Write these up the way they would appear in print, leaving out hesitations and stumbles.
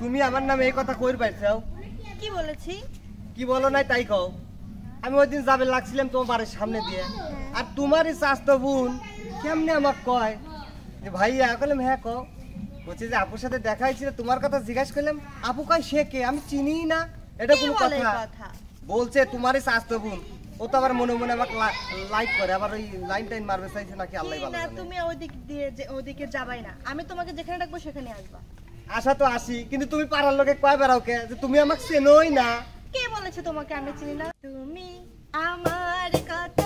তুমি আমার নামে এই কথা কই পাইছাও? কি বলেছি? কি বলো নাই তাই কও। আমি ওই দিন যাবে লাগছিলাম তোমার বাড়ির সামনে দিয়ে, আর তোমারই চাচতো বোন কেমনে আমাকে কয় যে ভাইয়া, কইলাম হ্যাঁ কও। বলছি যে আপুর সাথে দেখা হয়েছিল, তোমার কথা জিজ্ঞাসা করলাম, আপু কয় সে কে, আমি চিনিই না। এটা কোনো কথা? বলছে তোমারই চাচতো বোন। ও তো আবার মনে মনে আমাকে লাইক করে, আবার ওই লাইন টাইন মারবে চাইছে নাকি আল্লাহ ভালো জানে। তুমি ওদিকে যাবাই না, আমি তোমাকে যেখানে ডাকবো সেখানে আসবা। আশা তো আসি, কিন্তু তুমি পাড়ার লোকে কয় বেড়াও কে যে তুমি আমাকে চেনোই না? কে বলেছে তোমাকে আমি চিনি না? তুমি আমার কত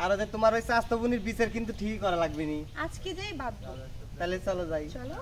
আর ওদের তোমার ওই স্বাস্থ্য বোনের বিচার কিন্তু ঠিকই করা লাগবে নি। আজকে যাই বাঁধবো। তাহলে চলো যাই। চলো।